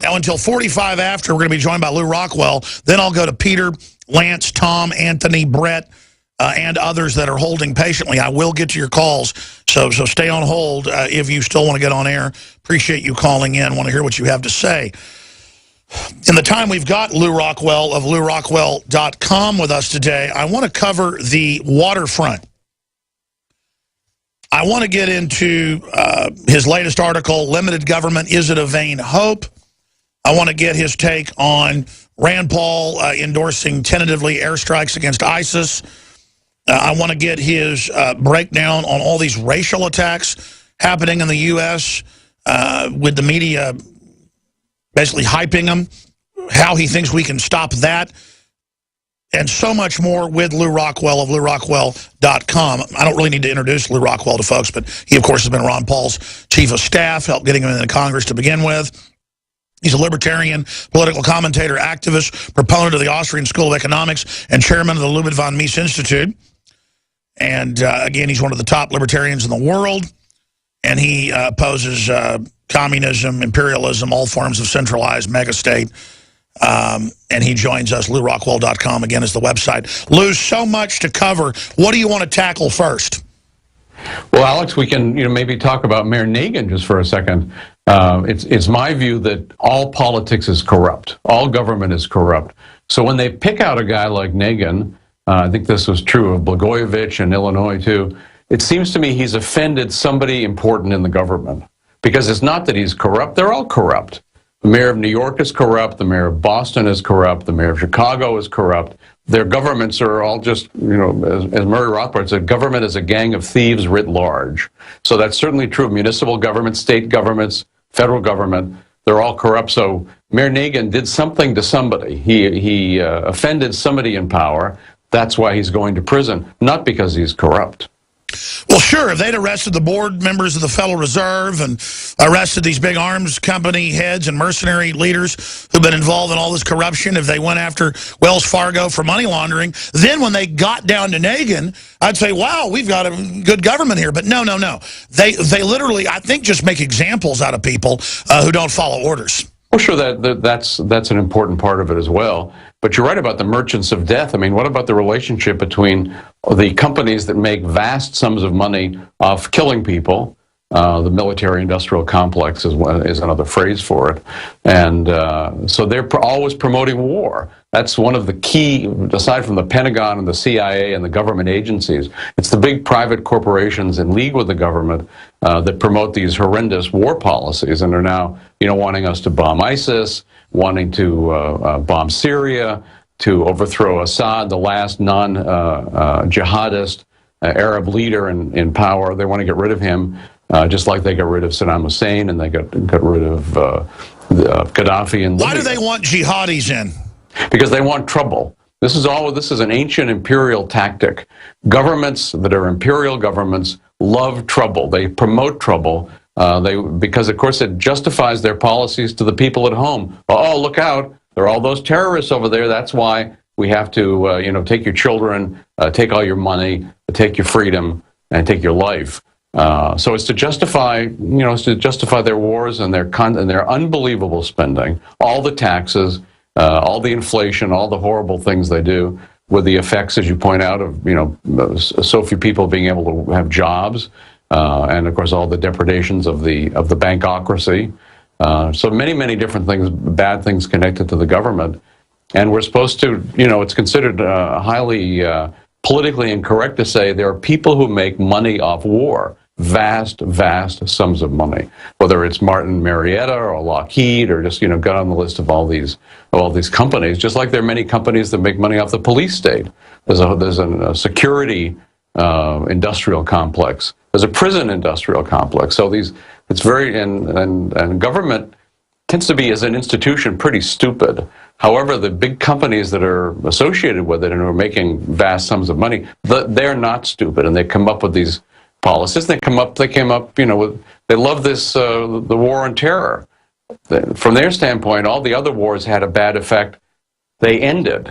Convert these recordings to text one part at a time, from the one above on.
Now, until 45 after, we're going to be joined by Lew Rockwell. Then I'll go to Peter, Lance, Tom, Anthony, Brett, and others that are holding patiently. I will get to your calls, so stay on hold if you still want to get on air. Appreciate you calling in. Want to hear what you have to say. In the time we've got Lew Rockwell of LewRockwell.com with us today, I want to cover the waterfront. I want to get into his latest article, Limited Government, Is It a Vain Hope? I want to get his take on Rand Paul endorsing tentatively airstrikes against ISIS. I want to get his breakdown on all these racial attacks happening in the U.S. With the media basically hyping them, how he thinks we can stop that, and so much more with Lew Rockwell of LewRockwell.com. I don't really need to introduce Lew Rockwell to folks, but he, of course, has been Ron Paul's chief of staff, helped getting him into Congress to begin with. He's a libertarian, political commentator, activist, proponent of the Austrian School of Economics, and chairman of the Ludwig von Mises Institute. And again, he's one of the top libertarians in the world, and he opposes communism, imperialism, all forms of centralized megastate. And he joins us. LewRockwell.com, again, is the website. Lew, so much to cover. What do you want to tackle first? Well, Alex, we can maybe talk about Mayor Nagin just for a second. It's my view that all politics is corrupt. All government is corrupt. So when they pick out a guy like Nagin, I think this was true of Blagojevich in Illinois too, it seems to me he's offended somebody important in the government. Because it's not that he's corrupt, they're all corrupt. The mayor of New York is corrupt, the mayor of Boston is corrupt, the mayor of Chicago is corrupt. Their governments are all just, as Murray Rothbard said, government is a gang of thieves writ large. So that's certainly true of municipal governments, state governments, federal government. They're all corrupt. So Mayor Nagin did something to somebody. He offended somebody in power. That's why he's going to prison, not because he's corrupt. Well, sure, if they'd arrested the board members of the Federal Reserve and arrested these big arms company heads and mercenary leaders who've been involved in all this corruption, if they went after Wells Fargo for money laundering, then when they got down to Nagin, I'd say, wow, we've got a good government here. But no. They literally, I think, just make examples out of people who don't follow orders. Well, sure, that's an important part of it as well. But you're right about the merchants of death. I mean, what about the relationship between the companies that make vast sums of money off killing people? The military-industrial complex is another phrase for it. And so they're always promoting war. That's one of the key, aside from the Pentagon and the CIA and the government agencies, it's the big private corporations in league with the government that promote these horrendous war policies and are now, wanting us to bomb ISIS, wanting to bomb Syria, to overthrow Assad, the last non-jihadist Arab leader in power. They want to get rid of him, just like they got rid of Saddam Hussein and they got rid of Gaddafi. And why do they want jihadis in? Because they want trouble. This is an ancient imperial tactic. Governments that are imperial governments love trouble. They promote trouble. Because, of course, it justifies their policies to the people at home. Oh, look out. There are all those terrorists over there. That's why we have to, take your children, take all your money, take your freedom, and take your life. So it's to justify, their wars and their unbelievable spending, all the taxes, all the inflation, all the horrible things they do, with the effects, as you point out, of, so few people being able to have jobs. And of course, all the depredations of the bankocracy. So many different things, bad things connected to the government. And we're supposed to, it's considered highly politically incorrect to say there are people who make money off war, vast sums of money. Whether it's Martin Marietta or Lockheed or just, got on the list of all these companies. Just like there are many companies that make money off the police state. There's a security industrial complex. There's a prison industrial complex. So it's very, and government tends to be, as an institution, pretty stupid. However, the big companies that are associated with it and are making vast sums of money, they're not stupid, and they come up with these policies. They came up, they love this, the war on terror. From their standpoint, all the other wars had a bad effect. They ended.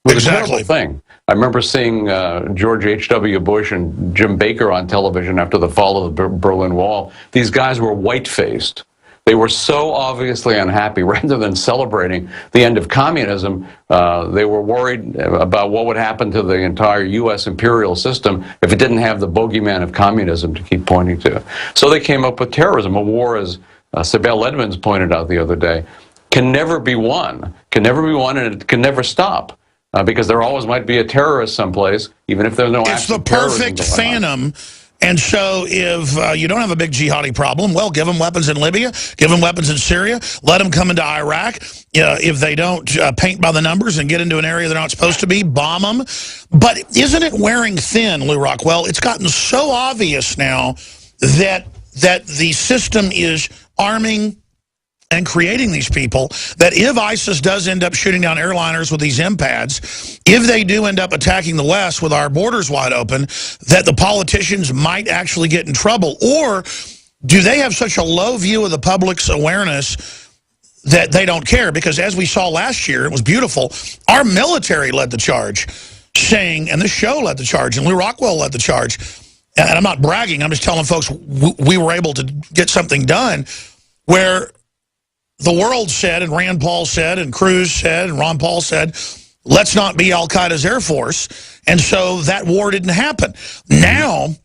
It was a terrible thing. I remember seeing George H.W. Bush and Jim Baker on television after the fall of the Berlin Wall. These guys were white-faced. They were so obviously unhappy. Rather than celebrating the end of communism, they were worried about what would happen to the entire U.S. imperial system if it didn't have the bogeyman of communism to keep pointing to. So they came up with terrorism. A war, as Sibel Edmonds pointed out the other day, can never be won. Can never be won, and it can never stop. Because there always might be a terrorist someplace, even if there's no actual terrorism. It's the perfect phantom. And so if you don't have a big jihadi problem, well, give them weapons in Libya, give them weapons in Syria, let them come into Iraq. If they don't paint by the numbers and get into an area they're not supposed to be, bomb them. But isn't it wearing thin, Lew Rockwell? It's gotten so obvious now that the system is arming and creating these people, that if ISIS does end up shooting down airliners with these MPADs, if they do end up attacking the West with our borders wide open, that the politicians might actually get in trouble? Or do they have such a low view of the public's awareness that they don't care? Because as we saw last year, it was beautiful, our military led the charge, saying, and this show led the charge, and Lew Rockwell led the charge, and I'm not bragging, I'm just telling folks we were able to get something done where the world said, and Rand Paul said, and Cruz said, and Ron Paul said, let's not be Al-Qaeda's Air Force. And so that war didn't happen. Now,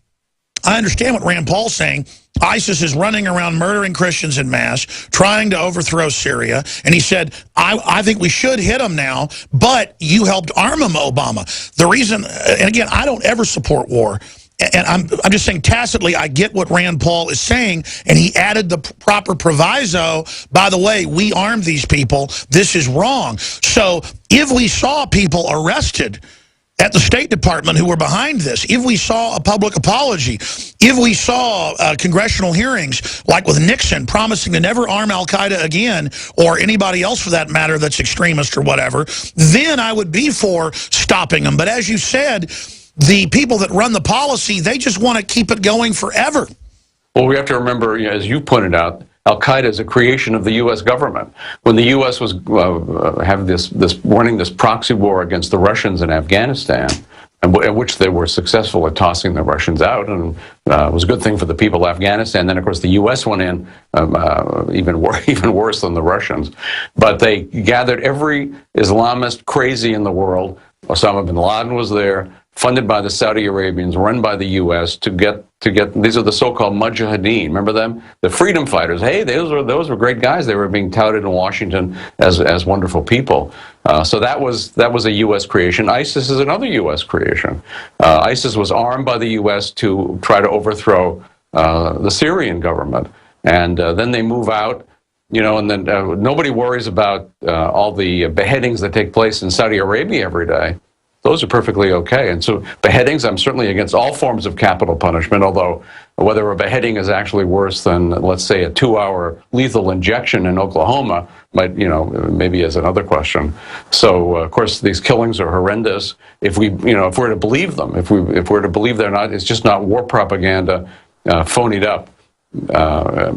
I understand what Rand Paul's saying. ISIS is running around murdering Christians en masse, trying to overthrow Syria. And he said, I think we should hit them now, but you helped arm them, Obama. The reason, and again, I don't ever support war. And I'm just saying tacitly, I get what Rand Paul is saying, and he added the proper proviso. By the way, we armed these people. This is wrong. So if we saw people arrested at the State Department who were behind this, if we saw a public apology, if we saw congressional hearings, like with Nixon promising to never arm Al-Qaeda again, or anybody else for that matter that's extremist or whatever, then I would be for stopping them. But as you said, the people that run the policy, they just want to keep it going forever. Well, we have to remember, as you pointed out, Al-Qaeda is a creation of the U.S. government. When the U.S. was running this proxy war against the Russians in Afghanistan, in which they were successful at tossing the Russians out, and it was a good thing for the people of Afghanistan. Then, of course, the U.S. went in even worse than the Russians. But they gathered every Islamist crazy in the world. Osama bin Laden was there, funded by the Saudi Arabians, run by the U.S. to get. These are the so-called mujahideen. Remember them, the freedom fighters. Hey, those were great guys. They were being touted in Washington as wonderful people. So that was a U.S. creation. ISIS is another U.S. creation. ISIS was armed by the U.S. to try to overthrow the Syrian government, and then they move out. And then nobody worries about all the beheadings that take place in Saudi Arabia every day. Those are perfectly okay. And so beheadings, I'm certainly against all forms of capital punishment, although whether a beheading is actually worse than, let's say, a 2-hour lethal injection in Oklahoma might, maybe is another question. So, of course, these killings are horrendous. If we're to believe them, if we're to believe they're not, it's just not war propaganda phonied up.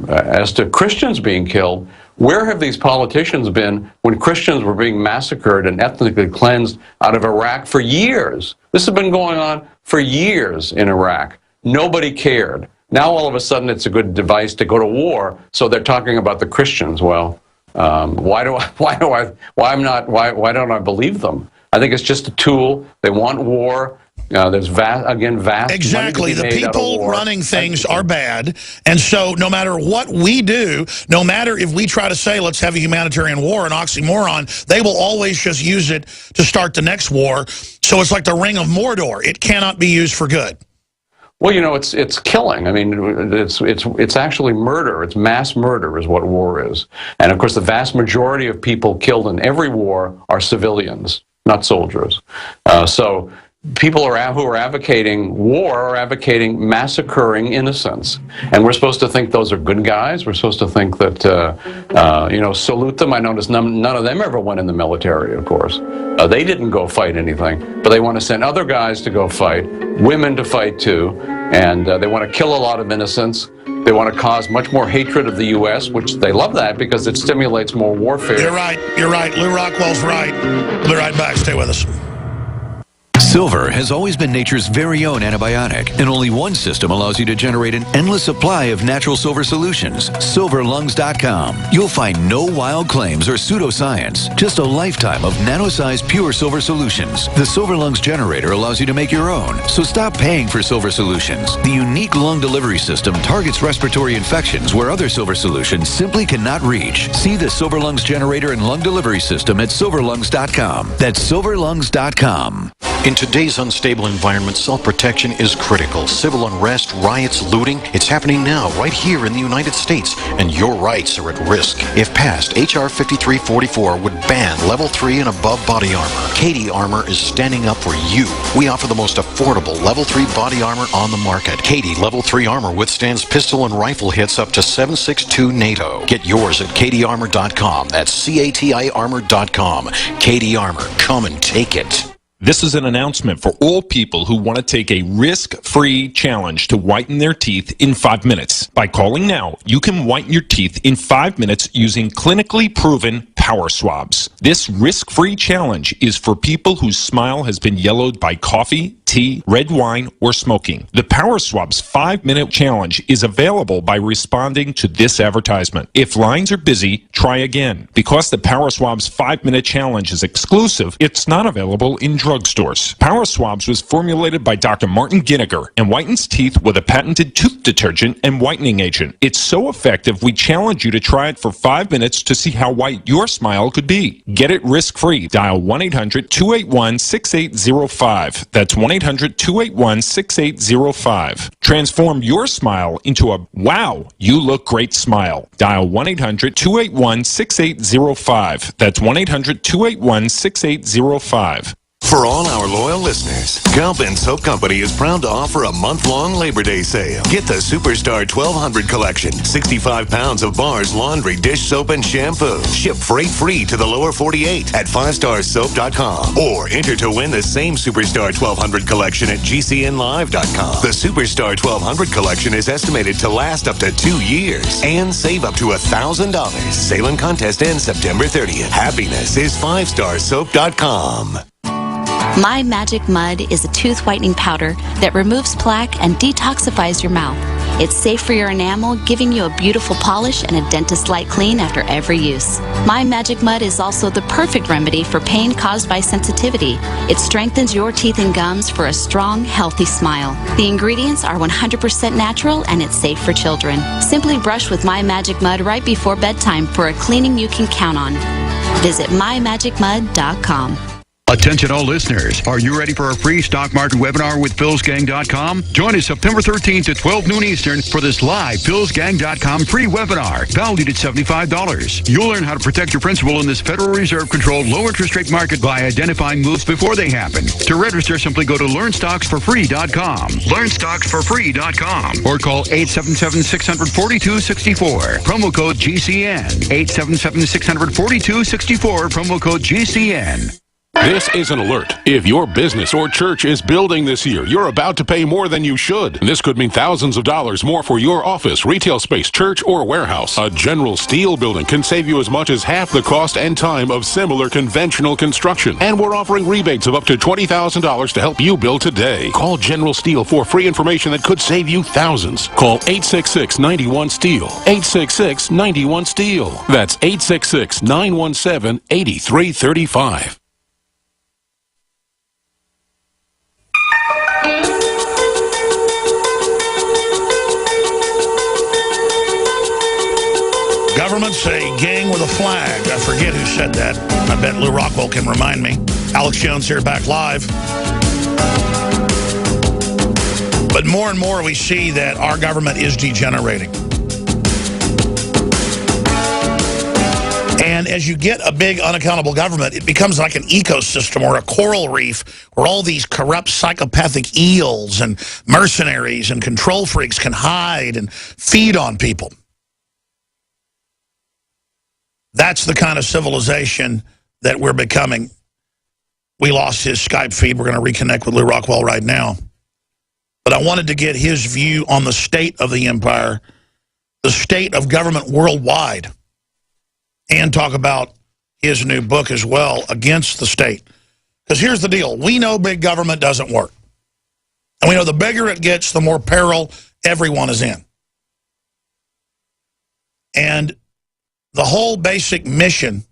As to Christians being killed, where have these politicians been when Christians were being massacred and ethnically cleansed out of Iraq for years? This has been going on for years in Iraq. Nobody cared. Now all of a sudden it's a good device to go to war, so they're talking about the Christians. Well, why don't I believe them? I think it's just a tool. They want war. There's vast exactly. The people running things are bad, and so no matter what we do, no matter if we try to say let's have a humanitarian war, an oxymoron, they will always just use it to start the next war. So it's like the Ring of Mordor; it cannot be used for good. Well, it's killing. I mean, it's actually murder. It's mass murder is what war is, and of course, the vast majority of people killed in every war are civilians, not soldiers. So people who are advocating war are advocating massacring innocents. And we're supposed to think those are good guys. We're supposed to think that, salute them. I noticed none of them ever went in the military, of course. They didn't go fight anything. But they want to send other guys to go fight, women to fight too, and they want to kill a lot of innocents. They want to cause much more hatred of the U.S., which they love that because it stimulates more warfare. You're right. Lew Rockwell's right. We'll be right back. Stay with us. Silver has always been nature's very own antibiotic, and only one system allows you to generate an endless supply of natural silver solutions. Silverlungs.com. You'll find no wild claims or pseudoscience, just a lifetime of nano-sized pure silver solutions. The Silver Lungs generator allows you to make your own, so stop paying for silver solutions. The unique lung delivery system targets respiratory infections where other silver solutions simply cannot reach. See the Silver Lungs generator and lung delivery system at silverlungs.com. That's silverlungs.com. In today's unstable environment, self-protection is critical. Civil unrest, riots, looting, it's happening now right here in the United States, and your rights are at risk. If passed, H.R. 5344 would ban Level 3 and above body armor. Katie Armor is standing up for you. We offer the most affordable Level 3 body armor on the market. Katie Level 3 armor withstands pistol and rifle hits up to 7.62 NATO. Get yours at katiearmor.com. That's CATI armor.com. Katie Armor, come and take it. This is an announcement for all people who want to take a risk-free challenge to whiten their teeth in 5 minutes. By calling now, you can whiten your teeth in 5 minutes using clinically proven power swabs. This risk-free challenge is for people whose smile has been yellowed by coffee, tea, red wine, or smoking. The Power Swabs 5-minute challenge is available by responding to this advertisement. If lines are busy, try again. Because the Power Swabs 5-minute challenge is exclusive, it's not available in drugstores. Power Swabs was formulated by Dr. Martin Ginniger and whitens teeth with a patented tooth detergent and whitening agent. It's so effective, we challenge you to try it for 5 minutes to see how white your smile could be. Get it risk-free. Dial 1-800-281-6805. That's 1-800-281-6805. Transform your smile into a wow, you look great smile. Dial 1-800-281-6805. That's 1-800-281-6805. For all our loyal listeners, Galpin Soap Company is proud to offer a month-long Labor Day sale. Get the Superstar 1200 collection, 65 pounds of bars, laundry, dish soap, and shampoo. Ship freight-free to the lower 48 at 5starsoap.com. Or enter to win the same Superstar 1200 collection at GCNlive.com. The Superstar 1200 collection is estimated to last up to 2 years and save up to $1,000. Sale and contest ends September 30th. Happiness is 5starsoap.com. My Magic Mud is a tooth whitening powder that removes plaque and detoxifies your mouth. It's safe for your enamel, giving you a beautiful polish and a dentist-like clean after every use. My Magic Mud is also the perfect remedy for pain caused by sensitivity. It strengthens your teeth and gums for a strong, healthy smile. The ingredients are 100% natural and it's safe for children. Simply brush with My Magic Mud right before bedtime for a cleaning you can count on. Visit mymagicmud.com. Attention all listeners, are you ready for a free stock market webinar with philsgang.com? Join us September 13th at 12 noon Eastern for this live philsgang.com free webinar valued at $75. You'll learn how to protect your principal in this Federal Reserve-controlled low-interest rate market by identifying moves before they happen. To register, simply go to learnstocksforfree.com, learnstocksforfree.com, or call 877-600-4264, promo code GCN, 877-600-4264, promo code GCN. This is an alert. If your business or church is building this year, you're about to pay more than you should. This could mean thousands of dollars more for your office, retail space, church, or warehouse. A General Steel building can save you as much as half the cost and time of similar conventional construction. And we're offering rebates of up to $20,000 to help you build today. Call General Steel for free information that could save you thousands. Call 866-91-STEEL. 866-91-STEEL. That's 866-917-8335. Government's a gang with a flag. I forget who said that. I bet Lew Rockwell can remind me. Alex Jones here, back live. But more and more we see that our government is degenerating. And as you get a big unaccountable government, it becomes like an ecosystem or a coral reef where all these corrupt psychopathic eels and mercenaries and control freaks can hide and feed on people. That's the kind of civilization that we're becoming. We lost his Skype feed. We're going to reconnect with Lew Rockwell right now. But I wanted to get his view on the state of the empire, the state of government worldwide, and talk about his new book as well, Against the State. Because here's the deal. We know big government doesn't work. And we know the bigger it gets, the more peril everyone is in. And the whole basic mission